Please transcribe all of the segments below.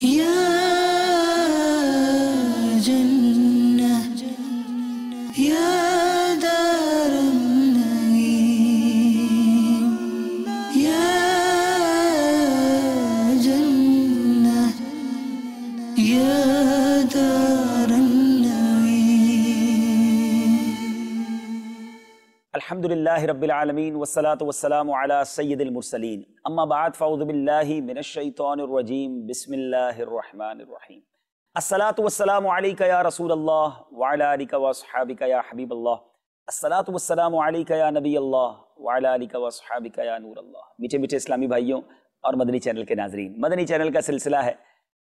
یا جنہ یا دار النعیم یا جنہ یا دار النعیم۔ الحمدللہ رب العالمین والصلاة والسلام علی سید المرسلین، اما بعد فاعوذ باللہ من الشیطان الرجیم، بسم اللہ الرحمن الرحیم۔ الصلاة والسلام علیک یا رسول اللہ وعلی آلک واصحابک یا حبیب اللہ، الصلاة والسلام علیک یا نبی اللہ وعلی آلک واصحابک یا نور اللہ۔ میٹھے میٹھے اسلامی بھائیوں اور مدنی چینل کے ناظرین، مدنی چینل کا سلسلہ ہے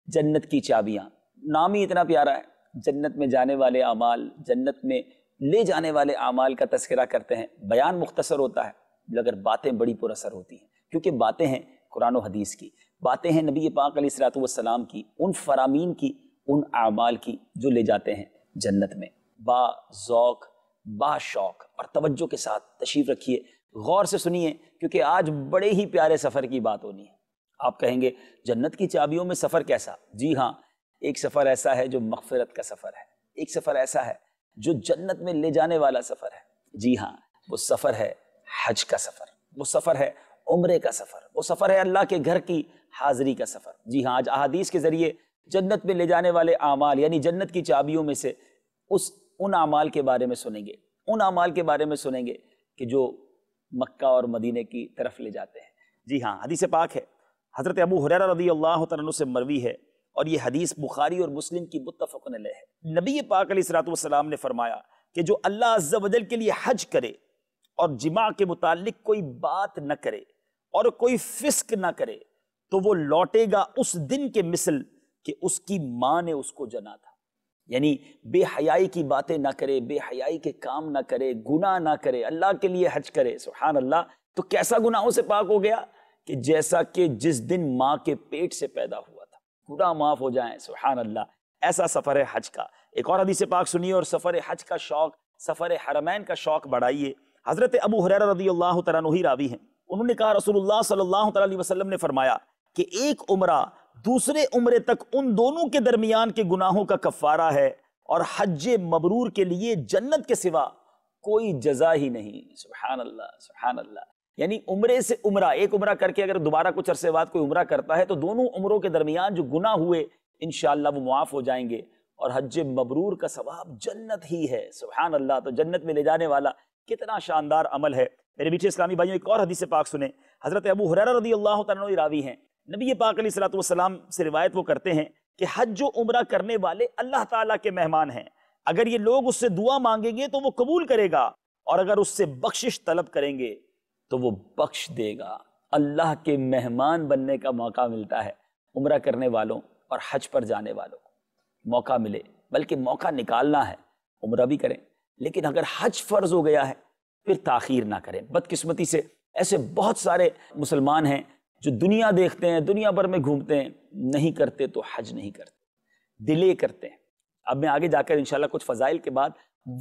جنت کی چابیاں۔ نام ہی اتنا پیارا ہے، جنت میں جانے والے اعمال، جنت میں لے جانے والے اعمال کا تذکرہ کرتے ہیں۔ بیان مختصر ہوتا ہے مگر باتیں بڑی پر اثر ہوتی ہیں، کیونکہ باتیں ہیں قرآن و حدیث کی، باتیں ہیں نبی پاک علیہ الصلوۃ والسلام کی، ان فرامین کی، ان اعمال کی جو لے جاتے ہیں جنت میں۔ با ذوق، با شوق اور توجہ کے ساتھ تشریف رکھیے، غور سے سنیے، کیونکہ آج بڑے ہی پیارے سفر کی بات ہونی ہے۔ آپ کہیں گے جنت کی چابیوں میں سفر کیسا؟ جی ہاں، ایک سفر ایسا ہے جو مغفرت کا سفر ہے، ایک سفر ایسا ہے جو جنت میں لے جانے والا سفر ہے۔ جی ہاں، وہ سفر ہے حج کا سفر، وہ سفر ہے عمرے کا سفر، وہ سفر ہے اللہ کے گھر کی حاضری کا سفر۔ جی ہاں، آج احادیث کے ذریعے جنت میں لے جانے والے اعمال یعنی جنت کی چابیوں میں سے ان اعمال کے بارے میں سنیں گے، ان اعمال کے بارے میں سنیں گے کہ جو مکہ اور مدینے کی طرف لے جاتے ہیں۔ جی ہاں، حدیث پاک ہے، حضرت ابو ہریرہ رضی اللہ تعالیٰ عنہ سے مروی ہے، اور یہ حدیث بخاری اور مسلم کی متفق علیہ ہے۔ نبی پاک علیہ الصلوۃ والسلام نے فرمایا کہ جو اللہ عز و جل کے لیے حج کرے اور جماع کے متعلق کوئی بات نہ کرے اور کوئی فسق نہ کرے تو وہ لوٹے گا اس دن کے مثل کہ اس کی ماں نے اس کو جنا تھا۔ یعنی بے حیائی کی باتیں نہ کرے، بے حیائی کے کام نہ کرے، گناہ نہ کرے، اللہ کے لیے حج کرے، سبحان اللہ، تو کیسا گناہوں سے پاک ہو گیا کہ جیسا کہ جس دن ماں کے پیٹ سے پیدا ہوا تھا، گناہ معاف ہو جائیں، سبحان اللہ۔ ایسا سفر ہے حج کا۔ ایک اور حدیث پاک سنیے اور سفر حج کا شوق، سفر حرمین کا شوق بڑھائیے۔ حضرت ابو ہریرہ رضی اللہ تعالیٰ عنہ ہی راوی ہیں، انہوں نے کہا رسول اللہ صلی اللہ تعالیٰ علیہ وسلم نے فرمایا کہ ایک عمرہ دوسرے عمرے تک ان دونوں کے درمیان کے گناہوں کا کفارہ ہے، اور حج مبرور کے لیے جنت کے سوا کوئی جزا ہی نہیں۔ سبحان اللہ، سبحان اللہ۔ یعنی عمرے سے عمرہ، ایک عمرہ کر کے اگر دوبارہ کچھ عرصے بعد کوئی عمرہ کرتا ہے تو دونوں عمروں کے درمیان جو گناہ ہوئے انشاءاللہ وہ معاف ہو جائیں گے، اور حج مبرور کا ثواب جنت ہی ہے، سبحان اللہ۔ تو جنت میں لے جانے والا کتنا شاندار عمل ہے۔ میرے میٹھے اسلامی بھائیوں، ایک اور حدیث پاک سنیں، حضرت ابو ہریرہ رضی اللہ تعالیٰ عنہ راوی ہیں، نبی پاک علیہ الصلوۃ والسلام سے روایت وہ کرتے ہیں کہ حج و عمرہ کرنے والے اللہ تعالیٰ کے مہمان ہیں، اگر یہ لوگ اس سے دعا مانگیں گے تو وہ قبول کرے گا، اور اگر اس سے بخشش طلب کریں گے تو وہ بخش دے گا۔ اللہ کے مہمان بننے کا موقع ملتا ہے عمرہ کرنے والوں اور حج پر جانے والوں کو، موقع ملے، بلکہ موقع نکالنا ہے، عمرہ بھی کریں، لیکن اگر حج فرض ہو گیا ہے پھر تاخیر نہ کریں۔ بدقسمتی سے ایسے بہت سارے مسلمان ہیں جو دنیا دیکھتے ہیں، دنیا بھر میں گھومتے ہیں، نہیں کرتے تو حج نہیں کرتے، ڈیلے کرتے ہیں۔ اب میں آگے جا کر انشاءاللہ کچھ فضائل کے بعد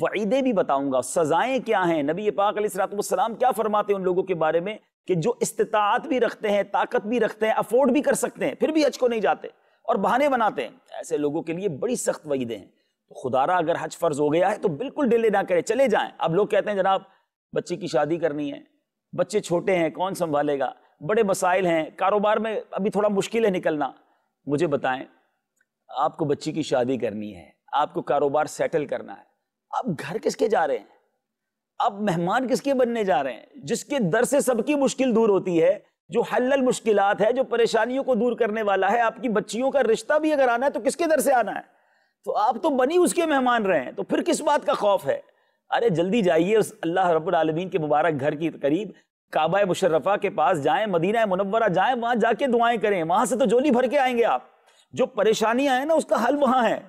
وعیدیں بھی بتاؤں گا، سزائیں کیا ہیں، نبی پاک علیہ الصلوۃ والسلام کیا فرماتے ہیں ان لوگوں کے بارے میں کہ جو استطاعت بھی رکھتے ہیں، طاقت بھی رکھتے ہیں، افورڈ بھی کر سکتے ہیں، پھر بھی حج کو نہیں جاتے اور بہانے بناتے ہیں۔ ایسے لوگوں کے لیے بڑی سخت وعیدیں ہیں۔ تو خدا را اگر حج فرض ہو گیا ہے تو بالکل ڈیلے نہ کریں، چلے جائیں۔ اب لوگ کہتے ہیں جناب بچی کی شادی کرنی ہے، بچے چھوٹے ہیں، کون سنبھالے گا، بڑے مسائل ہیں، کاروبار میں ابھی تھوڑا مشکل ہے نکلنا۔ مجھے بتائیں، آپ کو بچی کی شادی کرنی ہے، آپ کو کاروبار سیٹل کرنا ہے، اب گھر کس کے جا رہے ہیں؟ اب مہمان کس کے بننے جا رہے ہیں؟ جس کے در سے سب کی مشکل دور ہوتی ہے، جو حل المشکلات ہے، جو پریشانیوں کو دور کرنے والا ہے۔ آپ کی بچیوں کا رشتہ بھی اگر آنا ہے تو کس کے در سے آنا ہے؟ تو آپ تو بنی اس کے مہمان رہے ہیں، تو پھر کس بات کا خوف ہے؟ ارے جلدی جائیے اس اللہ رب العالمین کے مبارک گھر کی قریب، کعبہ مشرفہ کے پاس جائیں، مدینہ منورہ جائیں، وہاں جا کے دعائیں کریں، وہاں سے تو جولی بھر کے آئیں گے آپ۔ جو پریشانیاں ہیں نا اس کا حل وہاں ہے۔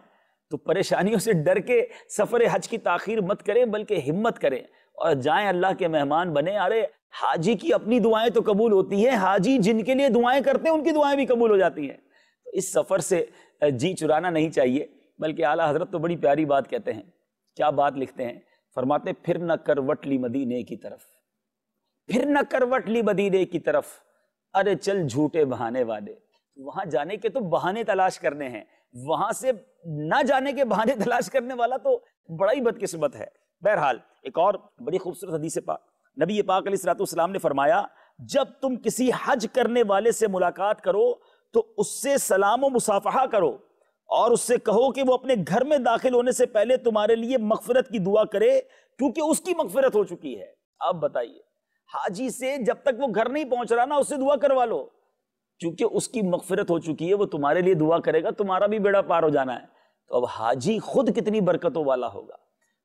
تو پریشانیوں سے ڈر کے سفر حج کی تاخیر مت کریں، بلکہ ہمت کریں اور جائیں، اللہ کے مہمان بنیں۔ ارے حاجی کی اپنی دعائیں تو قبول ہوتی ہیں، حاجی جن کے لیے دعائیں کرتے ہیں ان کی دعائیں بھی قبول ہو جاتی ہیں۔ تو اس سفر سے جی چرانا نہیں چاہیے، بلکہ اعلیٰ حضرت تو بڑی پیاری بات کہتے ہیں۔ کیا بات لکھتے ہیں؟ فرماتے ہیں پھر نہ کروٹ لی مدینے کی طرف، پھر نہ کروٹ لی مدینے کی طرف، ارے چل جھوٹے بہانے والے۔ وہاں جانے کے تو بہانے تلاش کرنے ہیں، وہاں سے نہ جانے کے بہانے تلاش کرنے والا تو بڑا ہی بدقسمت ہے۔ بہرحال ایک اور بڑی خوبصورت حدیث پاک، نبی پاک علیہ الصلوۃ والسلام نے فرمایا جب تم کسی حج کرنے والے سے ملاقات کرو تو اس سے سلام و مصافحہ کرو اور اس سے کہو کہ وہ اپنے گھر میں داخل ہونے سے پہلے تمہارے لیے مغفرت کی دعا کرے کیونکہ اس کی مغفرت ہو چکی ہے۔ اب بتائیے، حاجی سے جب تک وہ گھر نہیں پہنچ رہا نا اس سے دعا کروا لو، چونکہ اس کی مغفرت ہو چکی ہے، وہ تمہارے لیے دعا کرے گا، تمہارا بھی بیڑا پار ہو جانا ہے۔ تو اب حاجی خود کتنی برکتوں والا ہوگا۔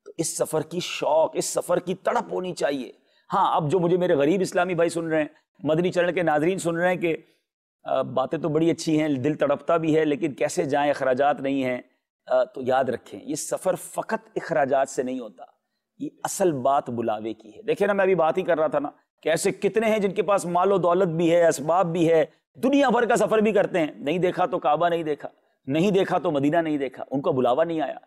تو اس سفر کی شوق، اس سفر کی تڑپ ہونی چاہیے۔ ہاں، اب جو مجھے میرے غریب اسلامی بھائی سن رہے ہیں، مدنی چینل کے ناظرین سن رہے ہیں کہ باتیں تو بڑی اچھی ہیں، دل تڑپتا بھی ہے، لیکن کیسے جائیں، اخراجات نہیں ہیں، تو یاد رکھیں یہ سفر فقط اخراجات سے نہیں ہوتا، یہ اصل بات بلاوے کی ہے۔ دیکھیں نا، میں ابھی بات ہی کر رہا تھا نا کہ ایسے کتنے ہیں جن کے پاس مال و دولت بھی ہے، اسباب بھی ہے، دنیا بھر کا سفر بھی کرتے ہیں، نہیں دیکھا تو کعبہ نہیں دیکھا، نہیں دیکھا تو مدینہ نہیں دیکھا، ان کو بلاوا نہیں آیا۔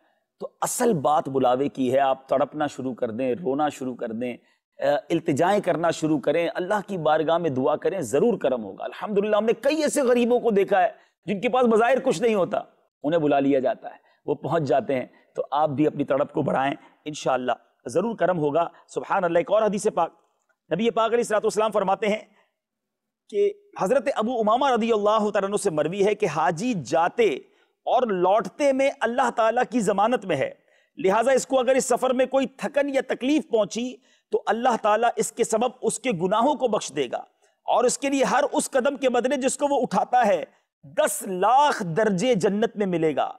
تو اصل بات بلاوے کی ہے۔ آپ تڑپنا شروع کر دیں، رونا شروع کر دیں، التجائیں کرنا شروع کریں، اللہ کی بارگاہ میں دعا کریں، ضرور کرم ہوگا۔ الحمدللہ ہم نے کئی ایسے غریبوں کو دیکھا ہے جن کے پاس بظاہر کچھ نہیں ہوتا، انہیں بلا لیا جاتا ہے، وہ پہنچ جاتے ہیں۔ تو آپ بھی اپنی تڑپ کو بڑھائیں، انشاءاللہ ضرور کرم ہوگا۔ سبحان اللہ۔ ایک اور حدیث پاک، نبی پاک علیہ الصلوۃ والسلام فرماتے ہیں کہ حضرت ابو امامہ رضی اللہ تعالیٰ عنہ سے مروی ہے کہ حاجی جاتے اور لوٹتے میں اللہ تعالیٰ کی ضمانت میں ہے، لہٰذا اس کو اگر اس سفر میں کوئی تھکن یا تکلیف پہنچی تو اللہ تعالیٰ اس کے سبب اس کے گناہوں کو بخش دے گا، اور اس کے لیے ہر اس قدم کے بدلے جس کو وہ اٹھاتا ہے 10 لاکھ درجے جنت میں ملے گا،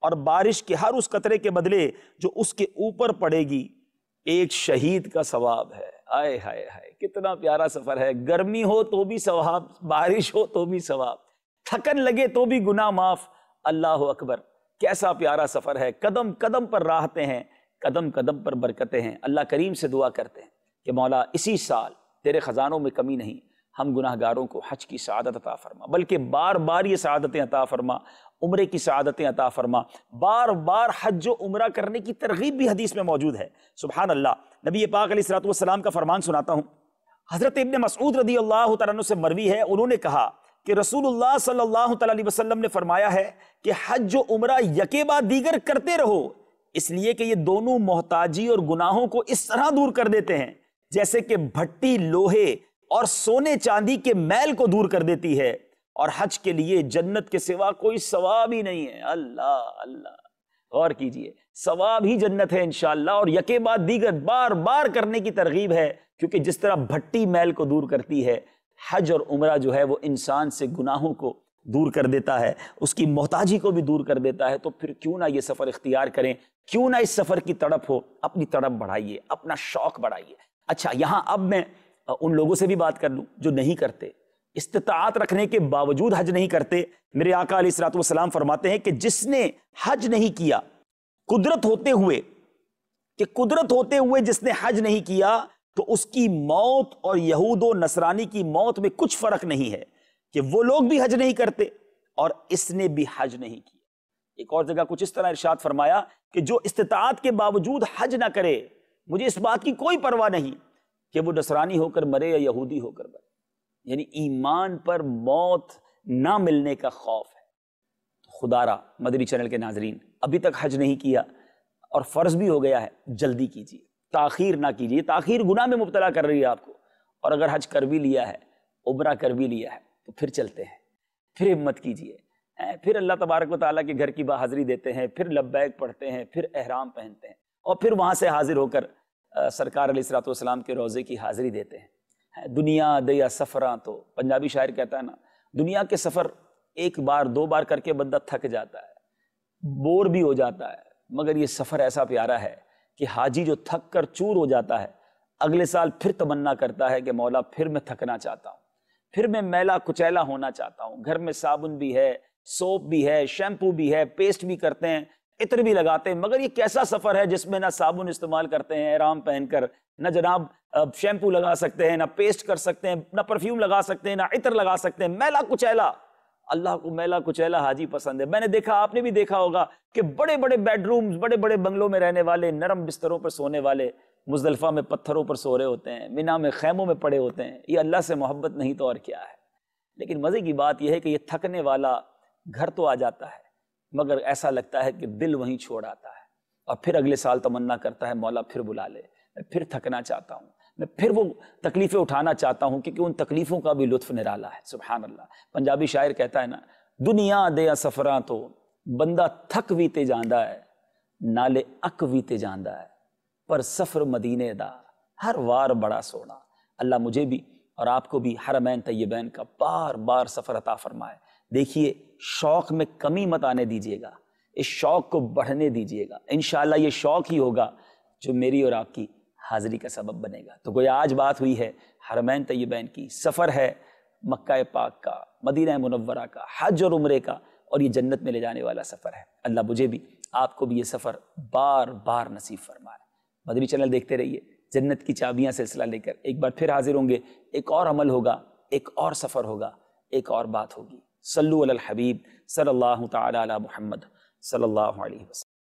اور بارش کے ہر اس قطرے کے بدلے جو اس کے اوپر پڑے گی ایک شہید کا ثواب ہے۔ آئے ہائے ہائے، کتنا پیارا سفر ہے۔ گرمی ہو تو بھی ثواب، بارش ہو تو بھی ثواب، تھکن لگے تو بھی گناہ معاف۔ اللہ اکبر، کیسا پیارا سفر ہے۔ قدم قدم پر راحتیں ہیں، قدم قدم پر برکتیں ہیں۔ اللہ کریم سے دعا کرتے ہیں کہ مولا اسی سال تیرے خزانوں میں کمی نہیں، ہم گناہ گاروں کو حج کی سعادت عطا فرما، بلکہ بار بار یہ سعادتیں عطا فرما، عمرے کی سعادتیں عطا فرما۔ بار بار حج و عمرہ کرنے کی ترغیب بھی حدیث میں موجود ہے۔ سبحان اللہ۔ نبی پاک علیہ الصلوۃ والسلام کا فرمان سناتا ہوں، حضرت ابن مسعود رضی اللہ تعالیٰ عنہ سے مروی ہے، انہوں نے کہا کہ رسول اللہ صلی اللہ تعالیٰ علیہ وسلم نے فرمایا ہے کہ حج و عمرہ یکے بعد دیگر کرتے رہو، اس لیے کہ یہ دونوں محتاجی اور گناہوں کو اس طرح دور کر دیتے ہیں جیسے کہ بھٹی لوہے اور سونے چاندی کے میل کو دور کر دیتی ہے، اور حج کے لیے جنت کے سوا کوئی ثواب ہی نہیں ہے۔ اللہ اللہ، غور کیجئے، ثواب ہی جنت ہے انشاءاللہ، اور یکے بعد دیگر بار بار کرنے کی ترغیب ہے، کیونکہ جس طرح بھٹی میل کو دور کرتی ہے، حج اور عمرہ جو ہے وہ انسان سے گناہوں کو دور کر دیتا ہے، اس کی محتاجی کو بھی دور کر دیتا ہے۔ تو پھر کیوں نہ یہ سفر اختیار کریں، کیوں نہ اس سفر کی تڑپ ہو، اپنی تڑپ بڑھائیے، اپنا شوق بڑھائیے۔ اچھا، یہاں اب میں ان لوگوں سے بھی بات کر لوں جو نہیں کرتے، استطاعت رکھنے کے باوجود حج نہیں کرتے۔ میرے آقا علیہ الصلوۃ والسلام فرماتے ہیں کہ جس نے حج نہیں کیا، قدرت ہوتے ہوئے جس نے حج نہیں کیا، تو اس کی موت اور یہود و نصرانی کی موت میں کچھ فرق نہیں ہے، کہ وہ لوگ بھی حج نہیں کرتے اور اس نے بھی حج نہیں کیا۔ ایک اور جگہ کچھ اس طرح ارشاد فرمایا کہ جو استطاعت کے باوجود حج نہ کرے، مجھے اس بات کی کوئی پرواہ نہیں کہ وہ نصرانی ہو کر مرے یا یہودی ہو کر مرے، یعنی ایمان پر موت نہ ملنے کا خوف ہے۔ خدا را مدنی چینل کے ناظرین، ابھی تک حج نہیں کیا اور فرض بھی ہو گیا ہے، جلدی کیجیے، تاخیر نہ کیجیے۔ تاخیر گناہ میں مبتلا کر رہی ہے آپ کو، اور اگر حج کر بھی لیا ہے، عمرہ کر بھی لیا ہے، تو پھر چلتے ہیں، پھر ہمت کیجیے، پھر اللہ تبارک و تعالیٰ کے گھر کی باحاضری دیتے ہیں، پھر لبیک پڑھتے ہیں، پھر احرام پہنتے ہیں، اور پھر وہاں سے حاضر ہو کر سرکار علیہ الصلوۃ والسلام کے روضے کی حاضری دیتے ہیں۔ دنیا دیا سفراں، تو پنجابی شاعر کہتا ہے نا، دنیا کے سفر ایک بار دو بار کر کے بندہ تھک جاتا ہے، بور بھی ہو جاتا ہے، مگر یہ سفر ایسا پیارا ہے کہ حاجی جو تھک کر چور ہو جاتا ہے، اگلے سال پھر تمنا کرتا ہے کہ مولا پھر میں تھکنا چاہتا ہوں، پھر میں میلا کچیلا ہونا چاہتا ہوں، گھر میں صابن بھی ہے، سوپ بھی ہے، شیمپو بھی ہے، پیسٹ بھی کرتے ہیں، عطر بھی لگاتے ہیں، مگر یہ کیسا سفر ہے جس میں نہ صابن استعمال کرتے ہیں احرام پہن کر، نہ جناب شیمپو لگا سکتے ہیں، نہ پیسٹ کر سکتے ہیں، نہ پرفیوم لگا سکتے ہیں، نہ عطر لگا سکتے ہیں، میلا کچیلا۔ اللہ کو میلا کچیلا حاجی پسند ہے۔ میں نے دیکھا، آپ نے بھی دیکھا ہوگا کہ بڑے بڑے بیڈ رومز، بڑے بڑے بنگلوں میں رہنے والے، نرم بستروں پر سونے والے، مزدلفہ میں پتھروں پر سو رہے ہوتے ہیں، مینا میں خیموں میں پڑے ہوتے ہیں۔ یہ اللہ سے محبت نہیں تو اور کیا ہے؟ لیکن مزے کی بات یہ ہے کہ یہ تھکنے والا گھر تو آ جاتا ہے مگر ایسا لگتا ہے کہ دل وہیں چھوڑ آتا ہے، اور پھر اگلے سال تمنا کرتا ہے مولا پھر بلا لے، میں پھر تھکنا چاہتا ہوں، میں پھر وہ تکلیفیں اٹھانا چاہتا ہوں، کیونکہ ان تکلیفوں کا بھی لطف نرالا ہے۔ سبحان اللہ، پنجابی شاعر کہتا ہے نا، دنیا دے سفراں تو بندہ تھک بھی تے جاندا ہے، نالے اک بھی تے جاندا ہے، پر سفر مدینے دا ہر وار بڑا سونا۔ اللہ مجھے بھی اور آپ کو بھی حرمین طیبین کا بار بار سفر عطا فرمائے۔ دیکھیے، شوق میں کمی مت آنے دیجیے گا، اس شوق کو بڑھنے دیجیے گا، انشاءاللہ یہ شوق ہی ہوگا جو میری اور آپ کی حاضری کا سبب بنے گا۔ تو گویا آج بات ہوئی ہے حرمین طیبین کی، سفر ہے مکہ پاک کا، مدینہ منورہ کا، حج اور عمرے کا، اور یہ جنت میں لے جانے والا سفر ہے۔ اللہ مجھے بھی آپ کو بھی یہ سفر بار بار نصیب فرمائے۔ مدنی چینل دیکھتے رہیے، جنت کی چابیاں سلسلہ لے کر ایک بار پھر حاضر ہوں گے، ایک اور عمل ہوگا، ایک اور سفر ہوگا، ایک اور بات ہوگی۔ صلو علی الحبیب صلی اللہ تعالی علی محمد صلی اللہ علیہ وسلم۔